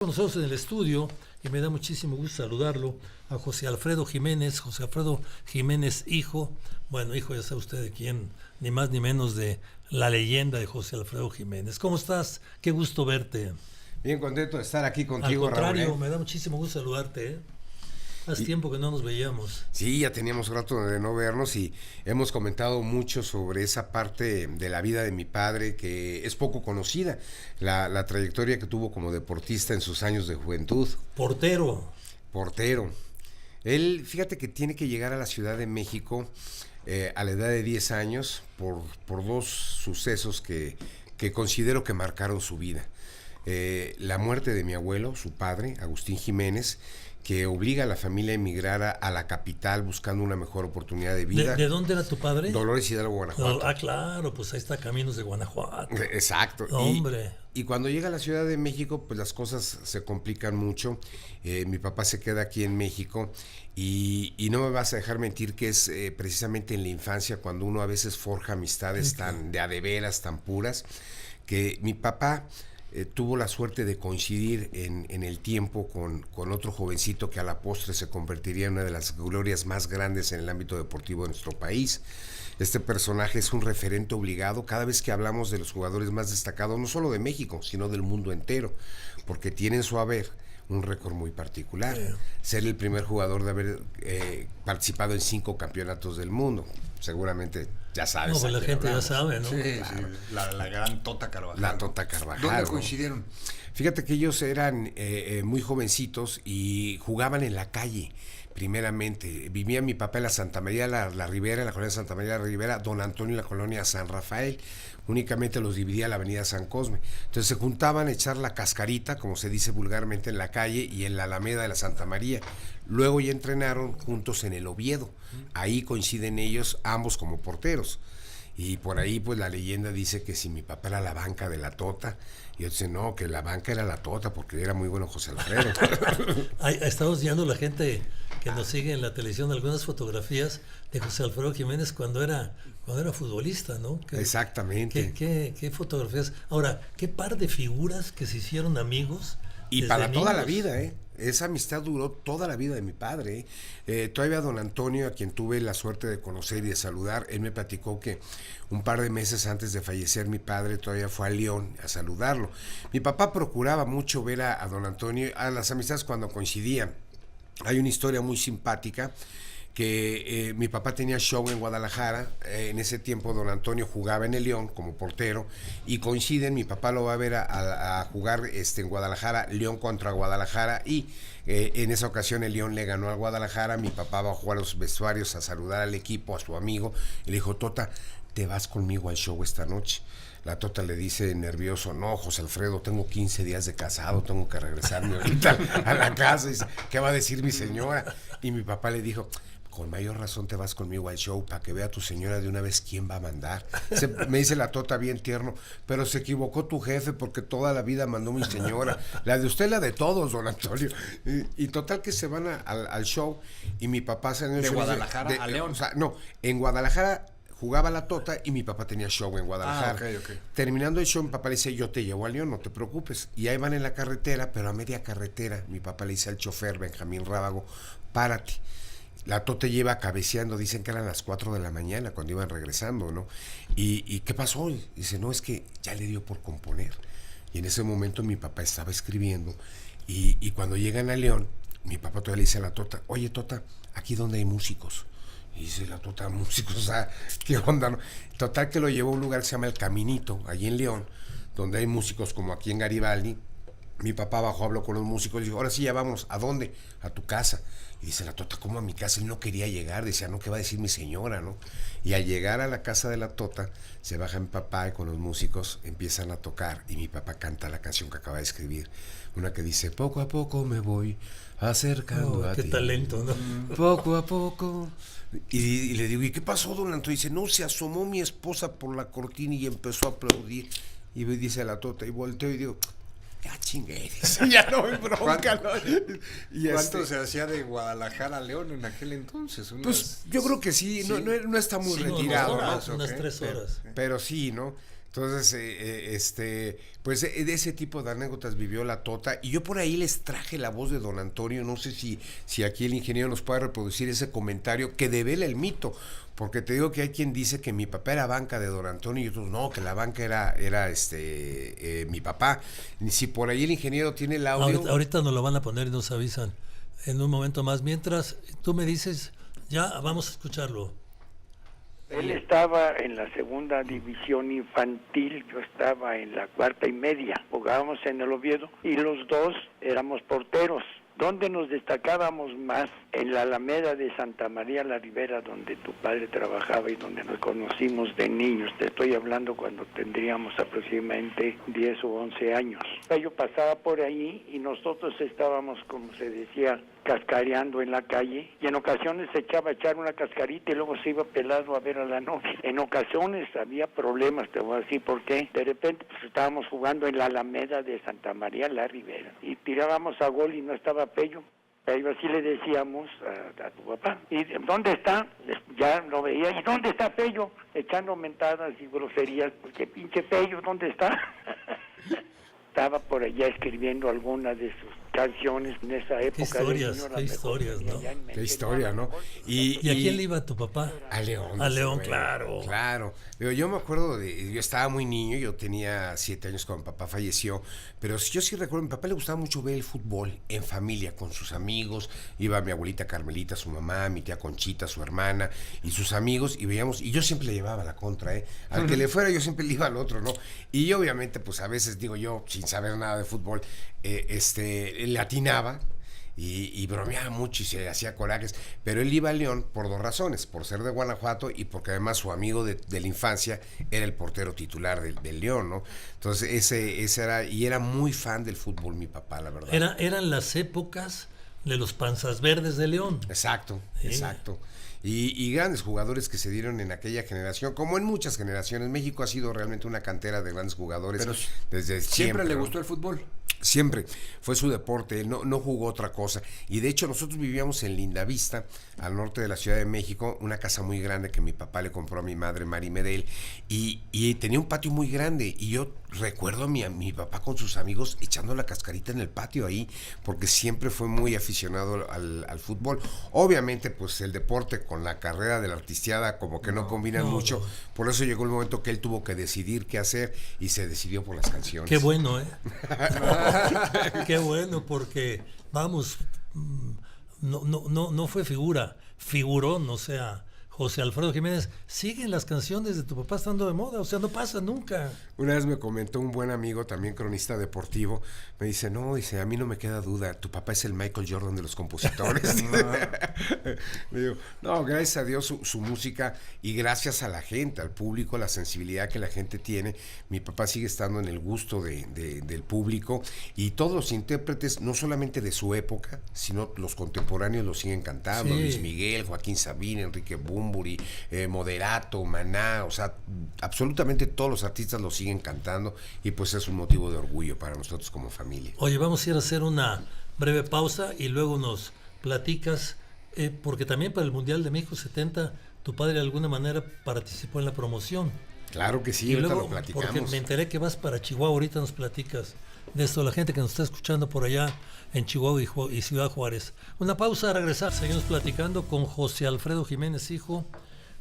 Con nosotros en el estudio y me da muchísimo gusto saludarlo a José Alfredo Jiménez hijo, bueno, hijo ya sabe usted de quién, ni más ni menos de la leyenda de José Alfredo Jiménez. ¿Cómo estás? Qué gusto verte. Bien contento de estar aquí contigo, Al contrario, Raúl, ¿eh? me da muchísimo gusto saludarte, ¿eh? Hace tiempo que no nos veíamos. Sí, ya teníamos rato de no vernos y hemos comentado mucho sobre esa parte de la vida de mi padre que es poco conocida, la trayectoria que tuvo como deportista en sus años de juventud. Portero. Portero. Él, fíjate que tiene que llegar a la Ciudad de México a la edad de 10 años por dos sucesos que considero que marcaron su vida. La muerte de mi abuelo, su padre, Agustín Jiménez, que obliga a la familia a emigrar a la capital buscando una mejor oportunidad de vida. ¿De dónde era tu padre? Dolores Hidalgo, Guanajuato. Claro, pues ahí está Caminos de Guanajuato. Exacto. Hombre. Y cuando llega a la Ciudad de México, pues las cosas se complican mucho. Mi papá se queda aquí en México y no me vas a dejar mentir que es precisamente en la infancia cuando uno a veces forja amistades tan de a de veras, tan puras, que mi papá tuvo la suerte de coincidir en el tiempo con otro jovencito que a la postre se convertiría en una de las glorias más grandes en el ámbito deportivo de nuestro país. Este personaje es un referente obligado cada vez que hablamos de los jugadores más destacados, no solo de México, sino del mundo entero, porque tiene en su haber un récord muy particular, ser el primer jugador de haber participado en 5 campeonatos del mundo. Seguramente ya sabes. No, pues la gente ya sabe, ¿no? Sí, Claro. sí. La gran Tota Carvajal. La Tota Carvajal. ¿Dónde ¿no? coincidieron? Fíjate que ellos eran muy jovencitos y jugaban en la calle, primeramente. Vivía mi papá en la Santa María la Ribera, en la colonia Santa María la Ribera, don Antonio en la colonia San Rafael. Únicamente los dividía la avenida San Cosme. Entonces se juntaban a echar la cascarita, como se dice vulgarmente, en la calle y en la Alameda de la Santa María. Luego ya entrenaron juntos en el Oviedo. Ahí coinciden ellos, ambos como porteros. Y por ahí pues la leyenda dice que si mi papá era la banca de la Tota, y yo dice no, que la banca era la Tota porque era muy bueno José Alfredo. Estamos viendo la gente que nos sigue en la televisión algunas fotografías de José Alfredo Jiménez cuando era futbolista, ¿no? Exactamente. ¿Qué fotografías? Ahora, qué par de figuras que se hicieron amigos. Y desde para toda la niños. vida, ¿eh? Esa amistad duró toda la vida de mi padre. Todavía don Antonio, a quien tuve la suerte de conocer y de saludar, él me platicó que un par de meses antes de fallecer mi padre todavía fue a León a saludarlo. Mi papá procuraba mucho ver a don Antonio, a las amistades cuando coincidían. Hay una historia muy simpática que mi papá tenía show en Guadalajara, en ese tiempo don Antonio jugaba en el León como portero y coinciden, mi papá lo va a ver a jugar en Guadalajara, León contra Guadalajara y en esa ocasión el León le ganó al Guadalajara, mi papá va a jugar a los vestuarios a saludar al equipo, a su amigo y le dijo, Tota, te vas conmigo al show esta noche. La Tota le dice nervioso, no, José Alfredo, tengo 15 días de casado, tengo que regresarme ahorita a la casa. Y dice, ¿qué va a decir mi señora? Y mi papá le dijo, con mayor razón te vas conmigo al show para que vea tu señora de una vez quién va a mandar. Me dice la Tota bien tierno, pero se equivocó tu jefe porque toda la vida mandó mi señora. La de usted, la de todos, don Antonio. Y total que se van al show y mi papá se ¿De Guadalajara a León? O sea, no, en Guadalajara jugaba la Tota y mi papá tenía show en Guadalajara. Ok. Terminando el show, mi papá le dice, yo te llevo a León, no te preocupes. Y ahí van en la carretera, pero a media carretera, mi papá le dice al chofer, Benjamín Rábago, párate. La Tota lleva cabeceando, dicen que eran las 4 de la mañana cuando iban regresando, ¿no? ¿Y qué pasó? Dice, no, es que ya le dio por componer. Y en ese momento mi papá estaba escribiendo y cuando llegan a León, mi papá todavía le dice a la Tota, oye Tota, aquí donde hay músicos. Y dice la Tota, músicos, o sea, ¿qué onda, no? Total que lo llevó a un lugar que se llama El Caminito, allí en León, donde hay músicos como aquí en Garibaldi. Mi papá bajó, habló con los músicos y dijo, ahora sí ya vamos, ¿a dónde? A tu casa. Y dice la Tota, ¿cómo a mi casa? Él no quería llegar, decía, no, ¿qué va a decir mi señora, no? Y al llegar a la casa de la Tota, se baja mi papá y con los músicos empiezan a tocar y mi papá canta la canción que acaba de escribir. Una que dice, poco a poco me voy acercando a Qué ti. talento, ¿no? Poco a poco. Y le digo, ¿y qué pasó, don Antonio? Dice, no, se asomó mi esposa por la cortina y empezó a aplaudir. Y dice la Tota, y volteo y digo, ya chingué, dice, ya no me bronca, ¿no? Y ¿Cuánto se hacía de Guadalajara a León en aquel entonces? Pues yo creo que sí, no está muy Sí, retirado, unas ¿no? horas, unas 3 horas. Pero sí, ¿no? Entonces, pues de ese tipo de anécdotas vivió la Tota. Y yo por ahí les traje la voz de don Antonio. No sé si aquí el ingeniero nos puede reproducir ese comentario que devela el mito. Porque te digo que hay quien dice que mi papá era banca de don Antonio y otros no, que la banca era mi papá. Y si por ahí el ingeniero tiene el audio. Ahorita nos lo van a poner y nos avisan en un momento más. Mientras tú me dices, ya vamos a escucharlo. Él estaba en la segunda división infantil, yo estaba en la cuarta y media. Jugábamos en el Oviedo y los dos éramos porteros. ¿Dónde nos destacábamos más? En la Alameda de Santa María la Ribera, donde tu padre trabajaba y donde nos conocimos de niños. Te estoy hablando cuando tendríamos aproximadamente 10 o 11 años. Yo pasaba por ahí y nosotros estábamos, como se decía, cascareando en la calle, y en ocasiones se echaba a echar una cascarita y luego se iba pelado a ver a la novia. En ocasiones había problemas, te voy a decir por qué. De repente pues estábamos jugando en la Alameda de Santa María la Ribera y tirábamos a gol y no estaba Pello. Pello, así le decíamos a tu papá. ¿Y dónde está? Ya lo veía. ¿Y dónde está Pello? Echando mentadas y groserías. Porque pinche Pello, ¿dónde está? Estaba por allá escribiendo algunas de sus canciones en esa época. Qué historias, ¿no? Qué historia, ¿no? ¿Y a quién le iba tu papá? A León. A León, claro. Claro. Yo me acuerdo yo estaba muy niño, yo tenía 7 años cuando mi papá falleció, pero yo sí recuerdo, a mi papá le gustaba mucho ver el fútbol en familia, con sus amigos. Iba mi abuelita Carmelita, su mamá, mi tía Conchita, su hermana y sus amigos, y veíamos, y yo siempre le llevaba la contra, al que le fuera yo siempre le iba al otro, ¿no? Y obviamente, pues a veces, digo yo, sin saber nada de fútbol, le atinaba y bromeaba mucho y se hacía corajes, pero él iba a León por 2 razones: por ser de Guanajuato y porque además su amigo de la infancia era el portero titular del León, ¿no? Entonces ese era, y era muy fan del fútbol mi papá, la verdad. Eran las épocas de los panzas verdes de León. Exacto. Y grandes jugadores que se dieron en aquella generación, como en muchas generaciones. México ha sido realmente una cantera de grandes jugadores. Pero desde siempre le ¿no? gustó el fútbol. Siempre fue su deporte, él no jugó otra cosa. Y de hecho nosotros vivíamos en Lindavista, al norte de la Ciudad de México, una casa muy grande que mi papá le compró a mi madre, Mari Medel, y tenía un patio muy grande. Y yo recuerdo a mi papá con sus amigos echando la cascarita en el patio ahí, porque siempre fue muy aficionado al fútbol. Obviamente, pues el deporte con la carrera de la artisteada como que no combinan mucho. Por eso llegó el momento que él tuvo que decidir qué hacer y se decidió por las canciones. Qué bueno, Qué bueno, porque vamos, no fue figurón, o sea, José Alfredo Jiménez, siguen las canciones de tu papá estando de moda, o sea, no pasa nunca. Una vez me comentó un buen amigo, también cronista deportivo, me dice, a mí no me queda duda, tu papá es el Michael Jordan de los compositores. Le digo, no, gracias a Dios su música, y gracias a la gente, al público, la sensibilidad que la gente tiene, mi papá sigue estando en el gusto del público, y todos los intérpretes, no solamente de su época, sino los contemporáneos lo siguen cantando. Sí. Luis Miguel, Joaquín Sabina, Enrique Bunbury, Moderato, Maná, o sea, absolutamente todos los artistas lo siguen cantando, y pues es un motivo de orgullo para nosotros como familia. Oye, vamos a ir a hacer una breve pausa y luego nos platicas, porque también para el Mundial de México 70 tu padre de alguna manera participó en la promoción. Claro que sí, y ahorita luego, lo platicamos. Porque me enteré que vas para Chihuahua, ahorita nos platicas de esto, la gente que nos está escuchando por allá en Chihuahua y Ciudad Juárez. Una pausa, a regresar, seguimos platicando con José Alfredo Jiménez, hijo.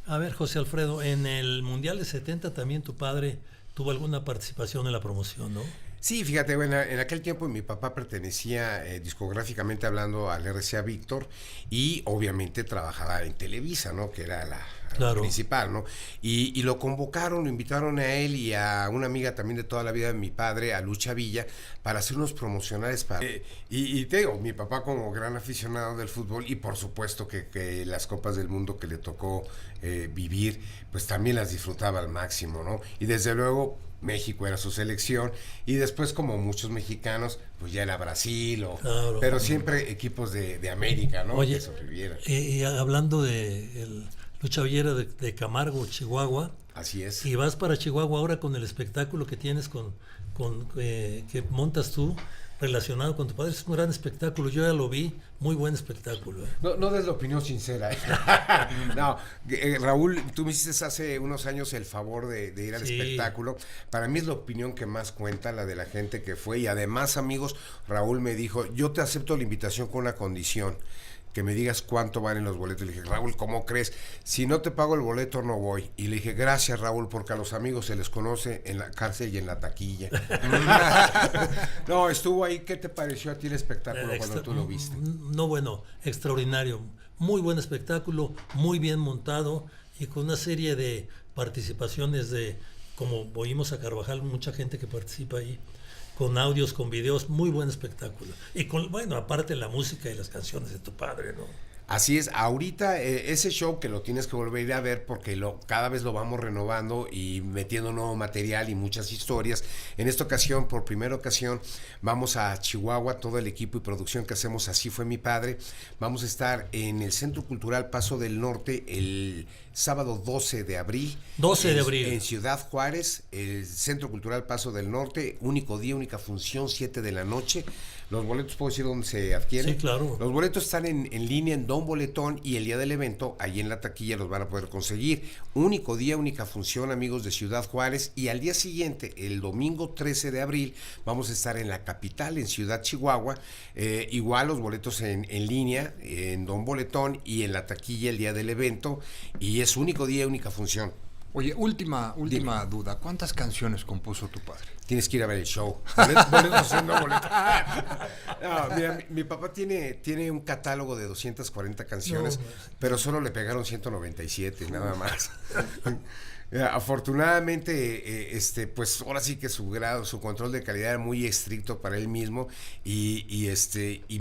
A ver, José Alfredo, en el Mundial de 70 también tu padre tuvo alguna participación en la promoción, ¿no? Sí, fíjate, bueno, en aquel tiempo mi papá pertenecía discográficamente hablando al RCA Víctor, y obviamente trabajaba en Televisa, ¿no? Que era la principal, ¿no? Y lo convocaron, lo invitaron a él y a una amiga también de toda la vida de mi padre, a Lucha Villa, para hacer unos promocionales para... y te digo, mi papá como gran aficionado del fútbol, y por supuesto que las Copas del Mundo que le tocó vivir, pues también las disfrutaba al máximo, ¿no? Y desde luego México era su selección, y después, como muchos mexicanos, pues ya era Brasil, pero siempre equipos de América, ¿no? Oye, que sobrevivieran. Y hablando de Lucha Villera de Camargo, Chihuahua. Así es. Y vas para Chihuahua ahora con el espectáculo que tienes que montas tú relacionado con tu padre. Es un gran espectáculo, yo ya lo vi, muy buen espectáculo. No des la opinión sincera. No, Raúl, tú me hiciste hace unos años el favor de ir al espectáculo. Para mí es la opinión que más cuenta, la de la gente que fue. Y además, amigos, Raúl me dijo, yo te acepto la invitación con una condición, que me digas cuánto valen los boletos. Le dije, Raúl, ¿cómo crees? Si no te pago el boleto, no voy. Y le dije, gracias, Raúl, porque a los amigos se les conoce en la cárcel y en la taquilla. No, estuvo ahí. ¿Qué te pareció a ti el espectáculo cuando tú lo viste? No, bueno, extraordinario. Muy buen espectáculo, muy bien montado y con una serie de participaciones de, como oímos a Carvajal, mucha gente que participa ahí, con audios, con videos, muy buen espectáculo. Y con, bueno, aparte la música y las canciones de tu padre, ¿no? Así es, ahorita ese show que lo tienes que volver a ir a ver porque cada vez lo vamos renovando y metiendo nuevo material y muchas historias. En esta ocasión, por primera ocasión, vamos a Chihuahua, todo el equipo y producción que hacemos Así Fue Mi Padre. Vamos a estar en el Centro Cultural Paso del Norte el sábado 12 de abril. 12 de abril. En Ciudad Juárez, el Centro Cultural Paso del Norte, único día, única función, 7 de la noche. Los boletos, ¿puedo decir dónde se adquieren? Sí, claro. Los boletos están en línea en Don Boletón y el día del evento, ahí en la taquilla los van a poder conseguir. Único día, única función, amigos de Ciudad Juárez. Y al día siguiente, el domingo 13 de abril, vamos a estar en la capital, en Ciudad Chihuahua. Igual los boletos en línea, en Don Boletón y en la taquilla el día del evento. Y es único día, única función. Oye, última duda. ¿Cuántas canciones compuso tu padre? Tienes que ir a ver el show. No, mira, mi papá tiene un catálogo de 240 canciones, pero solo le pegaron 197, nada más. Afortunadamente, pues ahora sí que su control de calidad era muy estricto para él mismo y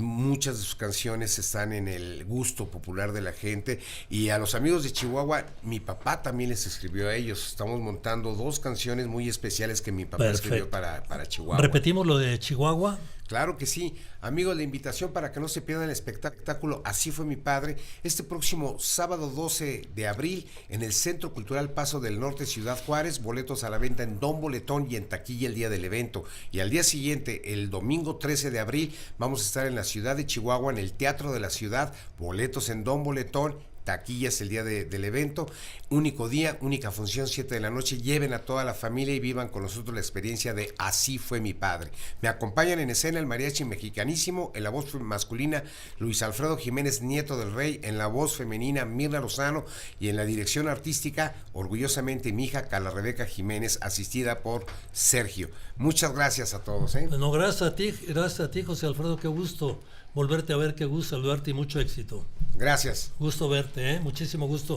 muchas de sus canciones están en el gusto popular de la gente. Y a los amigos de Chihuahua, mi papá también les escribió a ellos. Estamos montando 2 canciones muy especiales que mi papá escribió para Chihuahua. ¿Repetimos lo de Chihuahua? Claro que sí. Amigos, la invitación para que no se pierdan el espectáculo Así Fue Mi Padre, este próximo sábado 12 de abril en el Centro Cultural Paso del Norte, Ciudad Juárez, boletos a la venta en Don Boletón y en taquilla el día del evento. Y al día siguiente, el domingo 13 de abril, vamos a estar en la ciudad de Chihuahua, en el Teatro de la Ciudad, boletos en Don Boletón, taquillas el día del evento, único día, única función, 7 de la noche. Lleven a toda la familia y vivan con nosotros la experiencia de Así Fue Mi Padre. Me acompañan en escena el mariachi mexicanísimo, en la voz masculina Luis Alfredo Jiménez Nieto del Rey, en la voz femenina Mirna Lozano y en la dirección artística, orgullosamente mi hija Carla Rebeca Jiménez, asistida por Sergio. Muchas gracias a todos. Bueno, gracias a ti, José Alfredo, qué gusto volverte a ver, qué gusto saludarte y mucho éxito. Gracias. Gusto verte, muchísimo gusto.